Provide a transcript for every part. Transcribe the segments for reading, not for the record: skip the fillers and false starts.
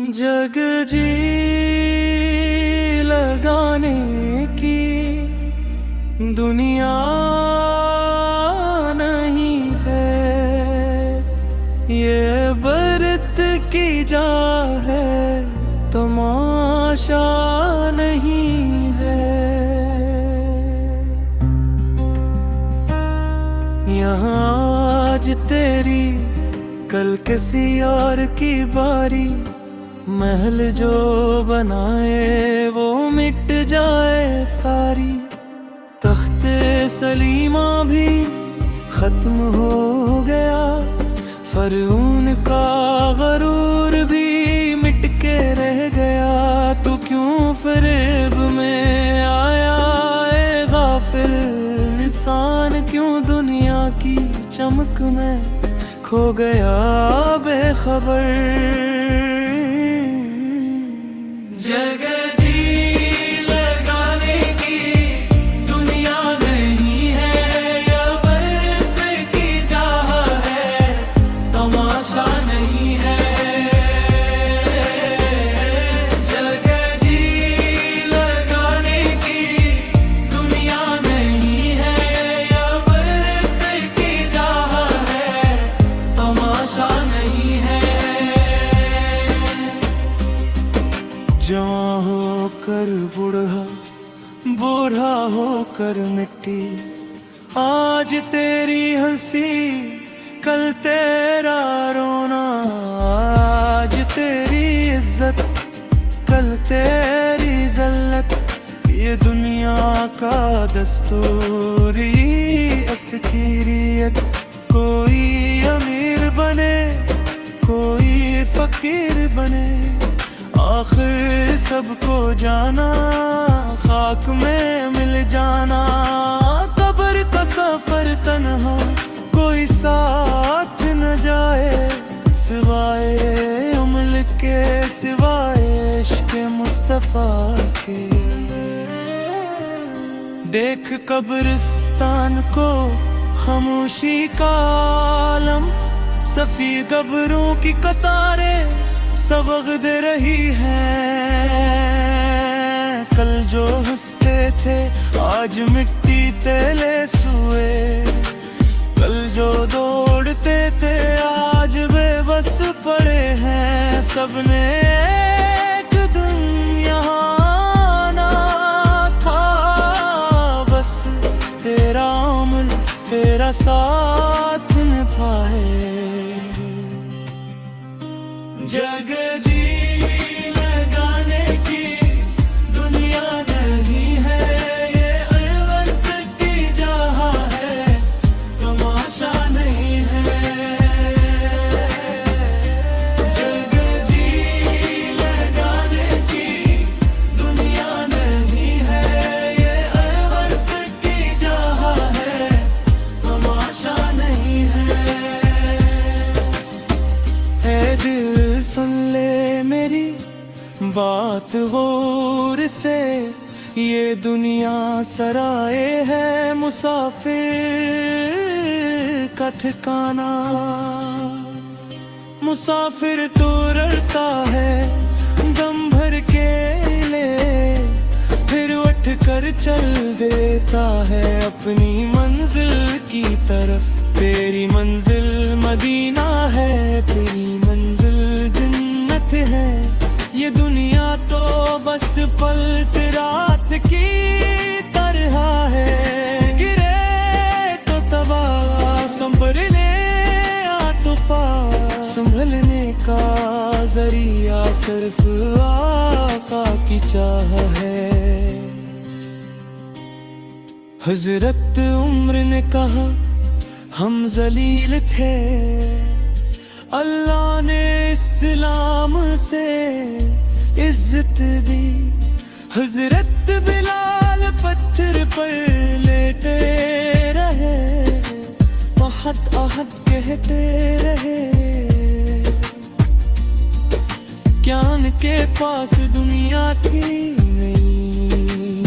जग जी लगाने की दुनिया नहीं है, ये बरत की जा है, तमाशा नहीं है। यहाँ आज तेरी कल किसी और की बारी, महल जो बनाए वो मिट जाए सारी। तख्ते सलीमा भी खत्म हो गया, फरऊन का गरूर भी मिट के रह गया। तू क्यों फरेब में आया ए गाफिल इंसान, क्यों दुनिया की चमक में खो गया बेखबर। जग जी लगाने की दुनिया नहीं है, या बरत की चाह है, तमाशा नहीं है। जग जी लगाने की दुनिया नहीं है, या बरत की चाह है, तमाशा नहीं है। जवां होकर बूढ़ा, बूढ़ा होकर मिट्टी, आज तेरी हंसी कल तेरा रोना, आज तेरी इज्जत कल तेरी ज़ल्लत। ये दुनिया का दस्तूरी अस्कीरियत, कोई अमीर बने कोई फकीर बने, आखिर सबको जाना, खाक में मिल जाना। कब्र का सफर तन्हा कोई साथ न जाए, सिवाय उम्र के सिवाय इश्क़ मुस्तफ़ा के। देख कब्रिस्तान को खामोशी का आलम, सफ़ी कब्रों की कतारें सबक दे रही हैं। कल जो हंसते थे आज मिट्टी तेले सुए, कल जो दौड़ते थे आज बेबस पड़े हैं। सबने एक दिन यहाँ आना था, बस तेरा अमल तेरा साथ निभाए। जग जी लगाने की दुनिया नहीं है, ये बरत की चाह है, तमाशा नहीं है। जग जी लगाने की दुनिया नहीं है, ये बरत की चाह है, तमाशा नहीं है। दिल सुन ले मेरी बात गौर से, ये दुनिया सराए है मुसाफिर का ठिकाना। मुसाफिर तो डरता है दम भर के ले, फिर उठ कर चल देता है अपनी मंजिल की तरफ। तेरी मंजिल मदीना है, तेरी मंजिल जन्नत है। ये दुनिया तो बस पल से रात की तरह है, गिरे तो तबाह संभलने आ तो पा। संभलने का जरिया सिर्फ आका की चाह है। हजरत उम्र ने कहा हम जलील थे, अल्लाह ने इस्लाम से इज्जत दी। हजरत बिलाल पत्थर पर लेटे रहे, अहद अहद कहते रहे। क्या उनके पास दुनिया थी नहीं,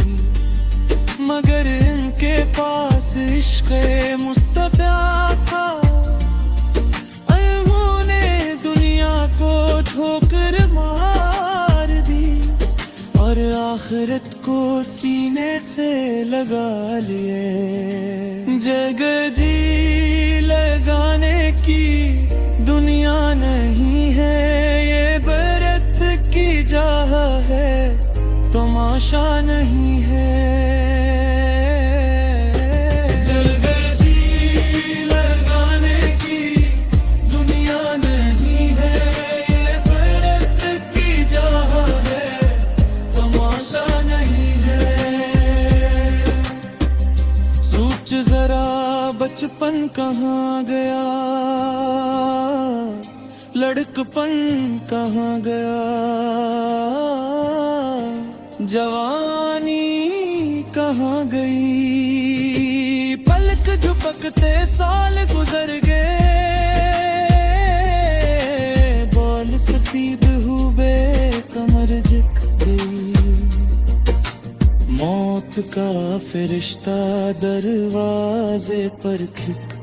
मगर इनके पास इश्क़ मुस्तफ़ा था। उन्होंने दुनिया को ठोकर मार आखिरत को सीने से लगा लिए। जगह जी लगाने की दुनिया नहीं है, ये बरत की जाह है, तमाशा नहीं है। जगह जी लगाने की दुनिया नहीं है, ये बरत की जाह है, तमाशा नहीं है। सोच जरा बचपन कहाँ गया, लड़कपन कहाँ गया, जवानी कहाँ गई। पलक झपकते साल गुजर गए, बाल सफेद हुए कमर झुक गई। मौत का फरिश्ता दरवाजे पर खिक